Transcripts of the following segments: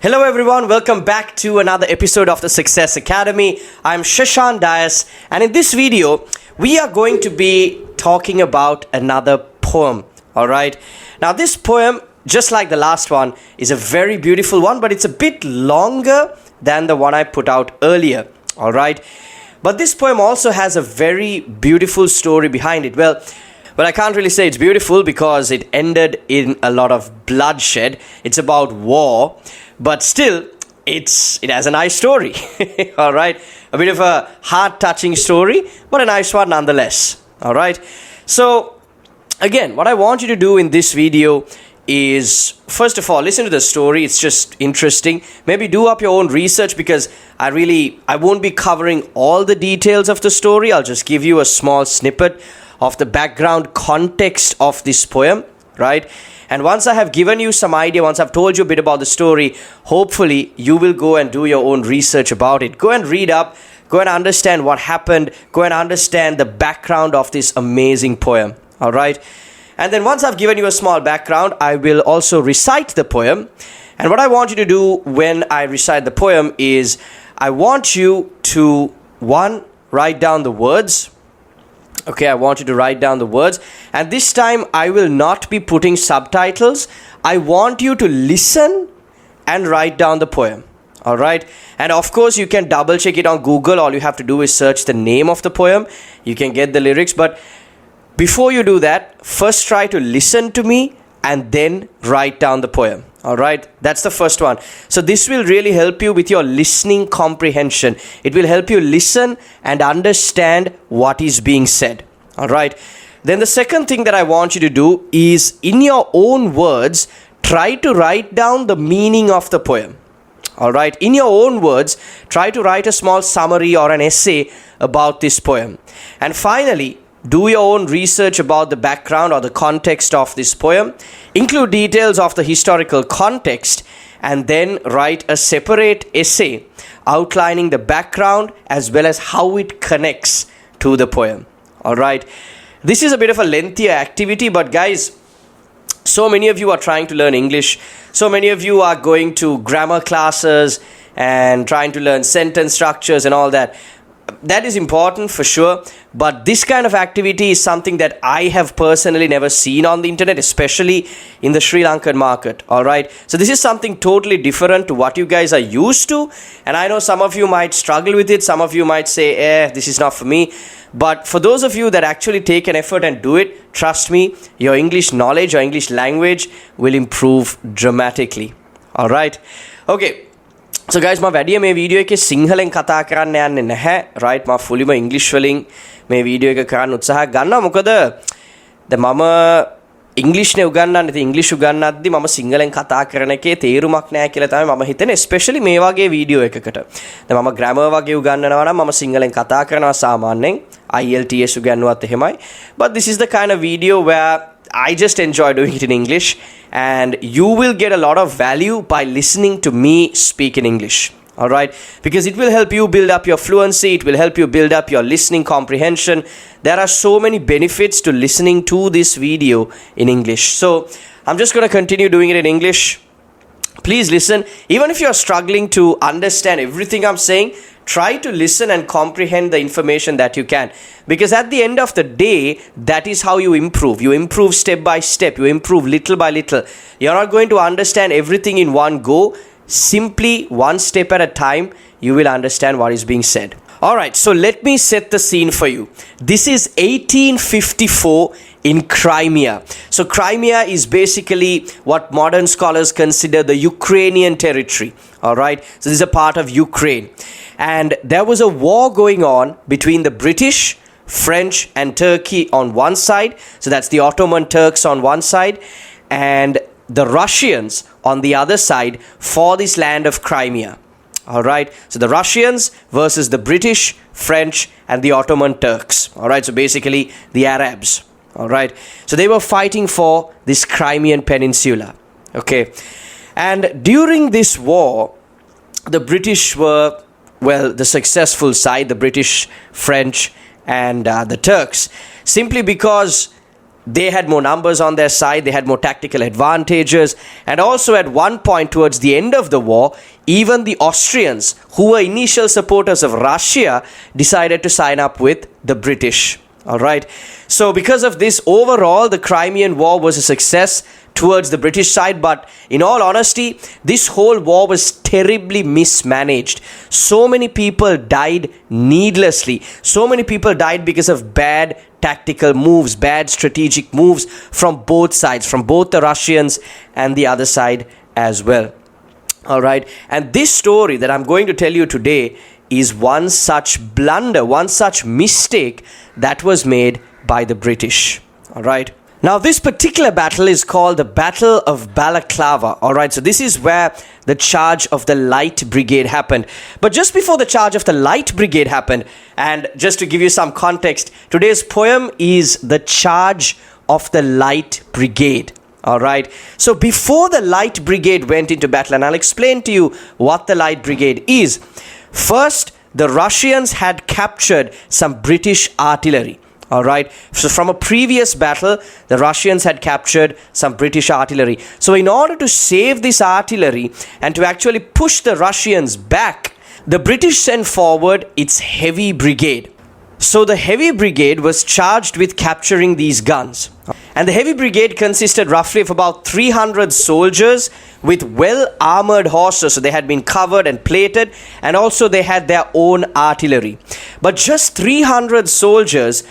Hello everyone, welcome back to another episode of the Success Academy. I'm Shashan Dias, and in this video, we are going to be talking about another poem. Alright, now this poem, just like the last one, is a very beautiful one, but it's a bit longer than the one I put out earlier. Alright, but this poem also has a very beautiful story behind it. Well, I can't really say it's beautiful because it ended in a lot of bloodshed. It's about war. But still, it has a nice story. All right. A bit of a heart-touching story, but a nice one nonetheless. All right. So, again, what I want you to do in this video is, first of all, listen to the story. It's just interesting. Maybe do up your own research because I won't be covering all the details of the story. I'll just give you a small snippet of the background context of this poem, right? And once I have given you some idea, once I've told you a bit about the story, hopefully you will go and do your own research about it. Go and read up, go and understand what happened, go and understand the background of this amazing poem, all right? And then once I've given you a small background, I will also recite the poem. And what I want you to do when I recite the poem is I want you to, write down the words. Okay, I want you to write down the words. And this time, I will not be putting subtitles. I want you to listen and write down the poem. All right? And of course, you can double check it on Google. All you have to do is search the name of the poem. You can get the lyrics. But before you do that, first try to listen to me and then write down the poem. All right, that's the first one. So this will really help you with your listening comprehension. It will help you listen and understand what is being said. All right. Then the second thing that I want you to do is, in your own words, try to write down the meaning of the poem. All right. In your own words, try to write a small summary or an essay about this poem. And finally, do your own research about the background or the context of this poem. Include details of the historical context and then write a separate essay outlining the background as well as how it connects to the poem. All right. This is a bit of a lengthier activity, but guys, so many of you are trying to learn English. So many of you are going to grammar classes and trying to learn sentence structures and all that. That is important for sure, but this kind of activity is something that I have personally never seen on the internet, especially in the Sri Lankan market. All right, so this is something totally different to what you guys are used to, and I know some of you might struggle with it. Some of you might say, this is not for me. But for those of you that actually take an effort and do it, trust me, your English knowledge, your English language will improve dramatically. All right, okay. So guys, my video මේ video එකේ සිංහලෙන් කතා කරන්න යන්නේ නැහැ. right, මම fullyම ඉංග්‍රීසි වලින් මේ වීඩියෝ එක කරන්න උත්සාහ ගන්නවා. මොකද දැන් මම ඉංග්‍රීසිනේ උගන්වන්නේ. ඉතින් ඉංග්‍රීසි උගන්වද්දි මම සිංහලෙන් කතා කරන එකේ තේරුමක් නැහැ කියලා තමයි මම හිතන්නේ, especially මේ වගේ වීඩියෝ එකකට. දැන් මම grammar වගේ උගන්වනවා නම් මම සිංහලෙන් කතා කරනවා සාමාන්‍යයෙන්. IELTS උගන්වුවත් එහෙමයි. But this is the kind of video where I just enjoy doing it in English, and you will get a lot of value by listening to me speak in English. All right, because it will help you build up your fluency, it will help you build up your listening comprehension. There are so many benefits to listening to this video in English. So I'm just going to continue doing it in English. Please listen. Even if you're struggling to understand everything I'm saying, try to listen and comprehend the information that you can. Because at the end of the day, that is how you improve. You improve step by step. You improve little by little. You're not going to understand everything in one go. Simply one step at a time, you will understand what is being said. Alright, so let me set the scene for you. This is 1854 in Crimea. So Crimea is basically what modern scholars consider the Ukrainian territory. Alright, so this is a part of Ukraine. And there was a war going on between the British, French and Turkey on one side. So that's the Ottoman Turks on one side. And the Russians on the other side for this land of Crimea. All right. So the Russians versus the British, French and the Ottoman Turks. All right. So basically the Arabs. All right. So they were fighting for this Crimean Peninsula. Okay. And during this war, the British were, well, the successful side, the British, French and the Turks, simply because They had more numbers on their side, they had more tactical advantages, and also at one point towards the end of the war, even the Austrians, who were initial supporters of Russia, decided to sign up with the British. All right. So because of this, overall, the Crimean War was a success towards the British side. But in all honesty, this whole war was terribly mismanaged. So many people died needlessly. So many people died because of bad tactical moves, bad strategic moves from both sides, from both the Russians and the other side as well. All right. And this story that I'm going to tell you today is one such blunder, one such mistake that was made by the British. All right. Now, this particular battle is called the Battle of Balaclava. All right. So this is where the charge of the Light Brigade happened. But just before the charge of the Light Brigade happened, and just to give you some context, today's poem is the charge of the Light Brigade. All right. So before the Light Brigade went into battle, and I'll explain to you what the Light Brigade is. First, the Russians had captured some British artillery. All right. So from a previous battle, the Russians had captured some British artillery. So in order to save this artillery and to actually push the Russians back, the British sent forward its heavy brigade. So the heavy brigade was charged with capturing these guns. And the heavy brigade consisted roughly of about 300 soldiers with well-armored horses. So they had been covered and plated, and also they had their own artillery. But just 300 soldiers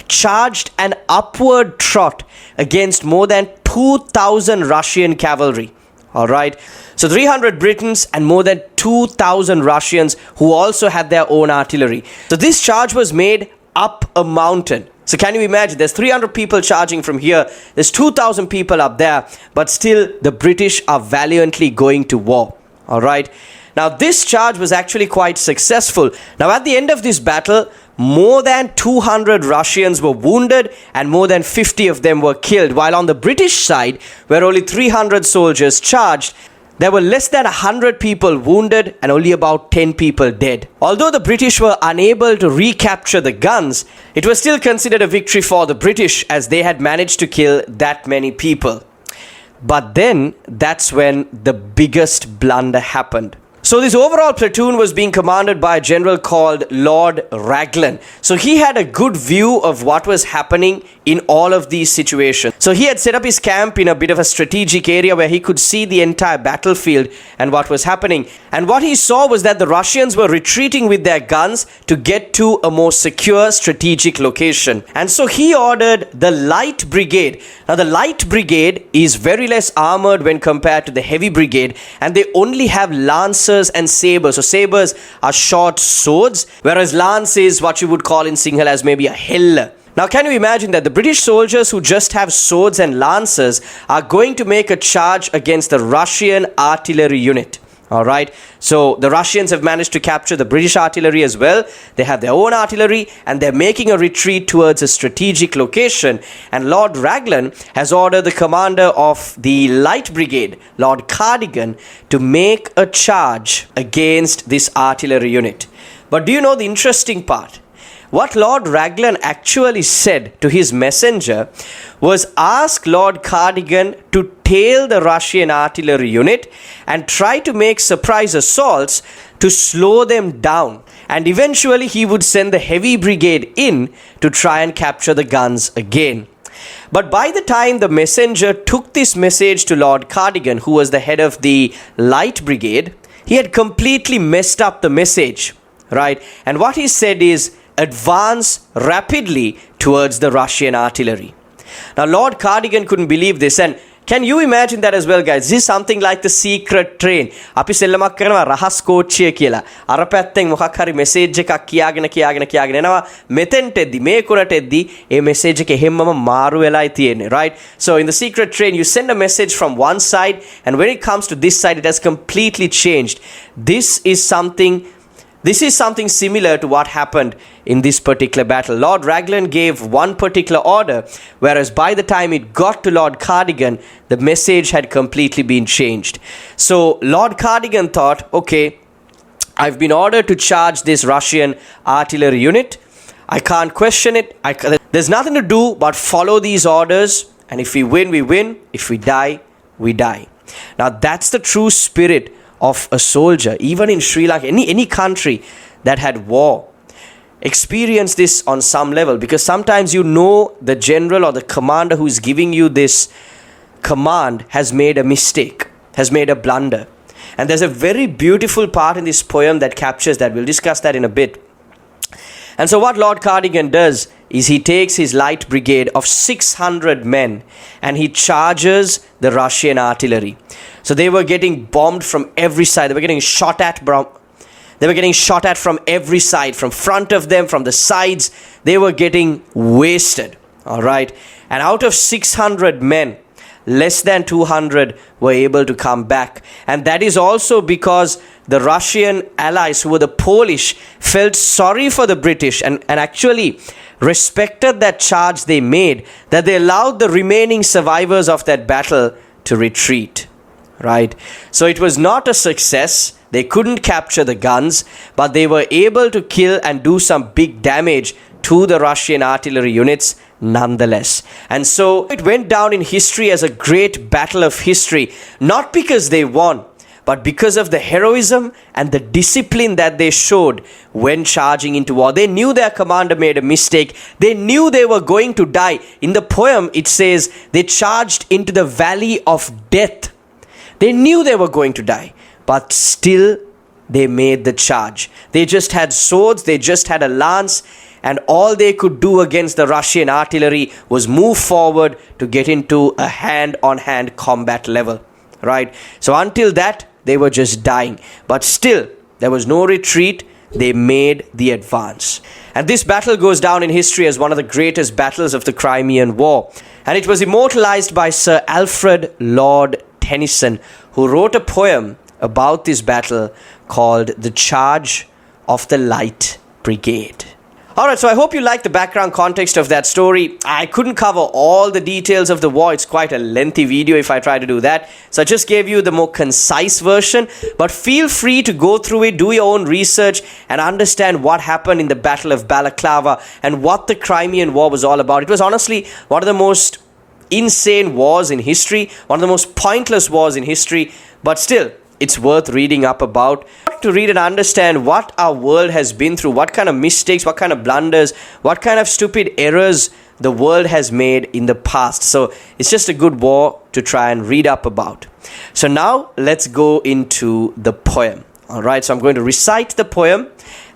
charged an upward trot against more than 2,000 Russian cavalry. All right. So 300 Britons and more than 2,000 Russians who also had their own artillery. So this charge was made up a mountain. So can you imagine? There's 300 people charging from here. There's 2,000 people up there. But still, the British are valiantly going to war. All right. Now, this charge was actually quite successful. Now, at the end of this battle, more than 200 Russians were wounded and more than 50 of them were killed. While on the British side, where only 300 soldiers charged, there were less than 100 people wounded and only about 10 people dead. Although the British were unable to recapture the guns, it was still considered a victory for the British as they had managed to kill that many people. But then, that's when the biggest blunder happened. So this overall platoon was being commanded by a general called Lord Raglan. So he had a good view of what was happening in all of these situations. So he had set up his camp in a bit of a strategic area where he could see the entire battlefield and what was happening. And what he saw was that the Russians were retreating with their guns to get to a more secure strategic location. And so he ordered the Light Brigade. Now the Light Brigade is very less armored when compared to the Heavy Brigade, and they only have lancers and sabers. So sabers are short swords, whereas lance is what you would call in Sinhala as maybe a hella. Now, can you imagine that the British soldiers who just have swords and lancers are going to make a charge against the Russian artillery unit? All right. So the Russians have managed to capture the British artillery as well. They have their own artillery and they're making a retreat towards a strategic location. And Lord Raglan has ordered the commander of the Light Brigade, Lord Cardigan, to make a charge against this artillery unit. But do you know the interesting part? What Lord Raglan actually said to his messenger was ask Lord Cardigan to tail the Russian artillery unit and try to make surprise assaults to slow them down. And eventually he would send the Heavy Brigade in to try and capture the guns again. But by the time the messenger took this message to Lord Cardigan, who was the head of the Light Brigade, he had completely messed up the message, right? And what he said is, advance rapidly towards the Russian artillery. Now, Lord Cardigan couldn't believe this, and can you imagine that as well, guys? This is something like the secret train. අපි සෙල්ලමක් කරනවා රහස් කෝච්චිය කියලා. අර පැත්තෙන් මොකක් හරි message එකක් කියාගෙන එනවා. මෙතෙන්ට එද්දි මේ කුරට එද්දි ඒ මෙසේජ් එක හැමම මාරු වෙලායි තියෙන්නේ, right? So in the secret train, you send a message from one side, and when it comes to this side, it has completely changed. This is something similar to what happened in this particular battle. Lord Raglan gave one particular order, whereas by the time it got to Lord Cardigan, the message had completely been changed. So Lord Cardigan thought, okay, I've been ordered to charge this Russian artillery unit. I can't question it. There's nothing to do but follow these orders, and if we win, we win. If we die, we die. Now that's the true spirit of a soldier. Even in Sri Lanka, any country that had war, experience this on some level, because sometimes the general or the commander who is giving you this command has made a mistake, has made a blunder. And there's a very beautiful part in this poem that captures that. We'll discuss that in a bit. And so what Lord Cardigan does is he takes his light brigade of 600 men and he charges the Russian artillery. So they were getting bombed from every side. They were getting shot at. They were getting shot at from every side, from front of them, from the sides. They were getting wasted. All right. And out of 600 men, less than 200 were able to come back. And that is also because the Russian allies, who were the Polish, felt sorry for the British and actually respected that charge they made, that they allowed the remaining survivors of that battle to retreat. Right? So it was not a success. They couldn't capture the guns, but they were able to kill and do some big damage to the Russian artillery units nonetheless. And so it went down in history as a great battle of history, not because they won, but because of the heroism and the discipline that they showed when charging into war. They knew their commander made a mistake. They knew they were going to die. In the poem, it says they charged into the valley of death. They knew they were going to die, but still they made the charge. They just had swords, they just had a lance, and all they could do against the Russian artillery was move forward to get into a hand-on-hand combat level. Right? So until that, they were just dying. But still, there was no retreat. They made the advance. And this battle goes down in history as one of the greatest battles of the Crimean War. And it was immortalized by Sir Alfred Lord Tennyson, who wrote a poem about this battle called The Charge of the Light Brigade. Alright, so I hope you like the background context of that story. I couldn't cover all the details of the war. It's quite a lengthy video if I try to do that. So I just gave you the more concise version. But feel free to go through it, do your own research, and understand what happened in the Battle of Balaclava and what the Crimean War was all about. It was honestly one of the most insane wars in history, one of the most pointless wars in history, but still, it's worth reading up about, to read and understand what our world has been through, what kind of mistakes, what kind of blunders, what kind of stupid errors the world has made in the past. So it's just a good war to try and read up about. So now let's go into the poem. All right, so I'm going to recite the poem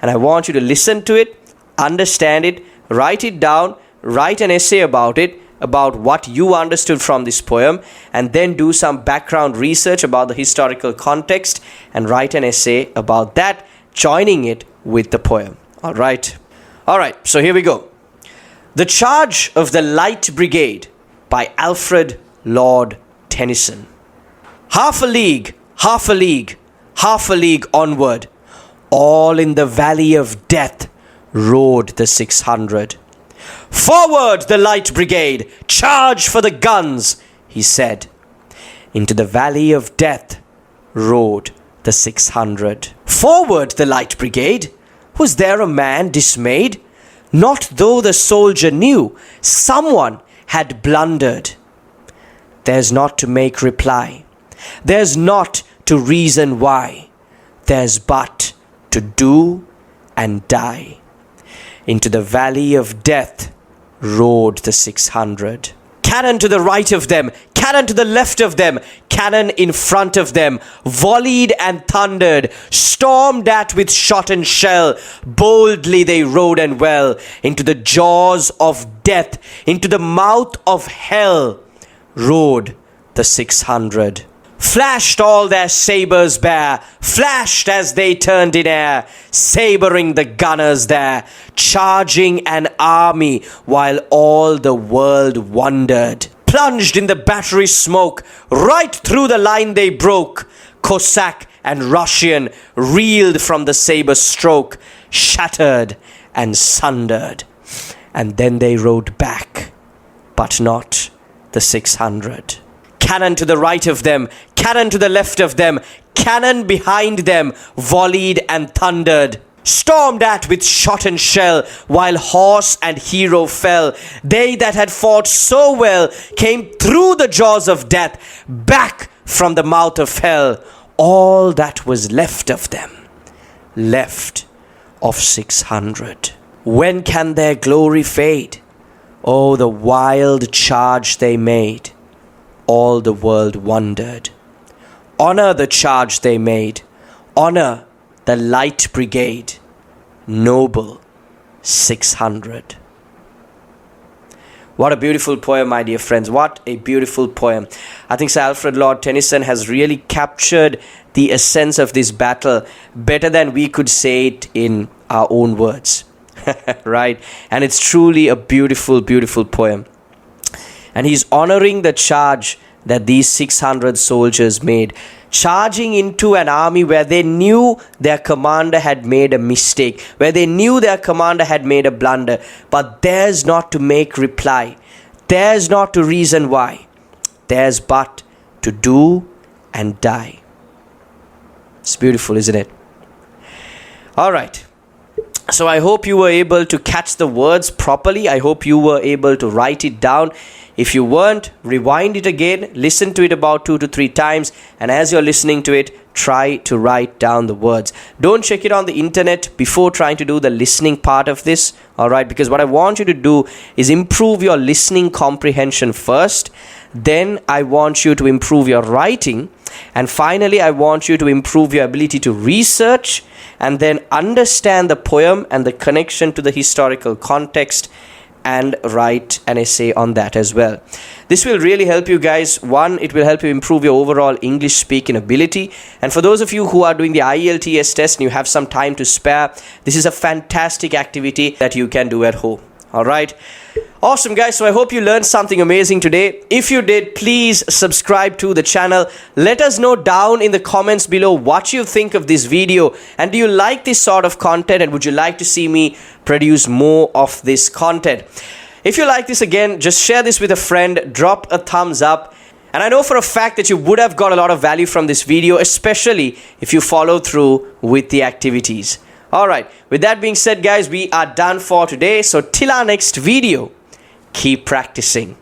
and I want you to listen to it, understand it, write it down, write an essay about it, about what you understood from this poem, and then do some background research about the historical context and write an essay about that, joining it with the poem. All right, so here we go. The Charge of the Light Brigade by Alfred Lord Tennyson. Half a league, half a league, half a league onward, all in the valley of death rode the 600. Forward, the Light Brigade! Charge for the guns! He said. Into the valley of death rode the 600. Forward, the Light Brigade! Was there a man dismayed? Not though the soldier knew someone had blundered. There's not to make reply. There's not to reason why. There's but to do and die. Into the valley of death rode the 600. Cannon to the right of them, cannon to the left of them, cannon in front of them, volleyed and thundered, stormed at with shot and shell. Boldly they rode and well, into the jaws of death, into the mouth of hell, rode the 600. Flashed all their sabres bare, flashed as they turned in air, sabering the gunners there, charging an army while all the world wondered. Plunged in the battery smoke, right through the line they broke. Cossack and Russian reeled from the sabre stroke, shattered and sundered. And then they rode back, but not the 600. Cannon to the right of them, cannon to the left of them, cannon behind them, volleyed and thundered. stormed at with shot and shell, while horse and hero fell. They that had fought so well came through the jaws of death, back from the mouth of hell. All that was left of them, left of 600. When can their glory fade? Oh, the wild charge they made. All the world wondered. Honor the charge they made. Honor the light brigade. Noble 600. What a beautiful poem, my dear friends. What a beautiful poem. I think Sir Alfred Lord Tennyson has really captured the essence of this battle better than we could say it in our own words. Right? And it's truly a beautiful, beautiful poem. And he's honoring the charge that these 600 soldiers made, charging into an army where they knew their commander had made a mistake, where they knew their commander had made a blunder, but theirs not to make reply, theirs not to reason why, theirs but to do and die. It's beautiful, isn't it? All right. So I hope you were able to catch the words properly. I hope you were able to write it down. If you weren't, rewind it again, listen to it about 2 to 3 times, and as you're listening to it, try to write down the words. Don't check it on the internet before trying to do the listening part of this, alright? Because what I want you to do is improve your listening comprehension first. Then I want you to improve your writing. And finally, I want you to improve your ability to research and then understand the poem and the connection to the historical context, and write an essay on that as well. This will really help you guys. One, it will help you improve your overall English speaking ability. And for those of you who are doing the IELTS test and you have some time to spare, this is a fantastic activity that you can do at home. All right. Awesome, guys. So I hope you learned something amazing today. If you did, please subscribe to the channel. Let us know down in the comments below what you think of this video. And do you like this sort of content? And would you like to see me produce more of this content? If you like this, again, just share this with a friend. Drop a thumbs up. And I know for a fact that you would have got a lot of value from this video, especially if you follow through with the activities. Alright, with that being said, guys, we are done for today. So till our next video, keep practicing.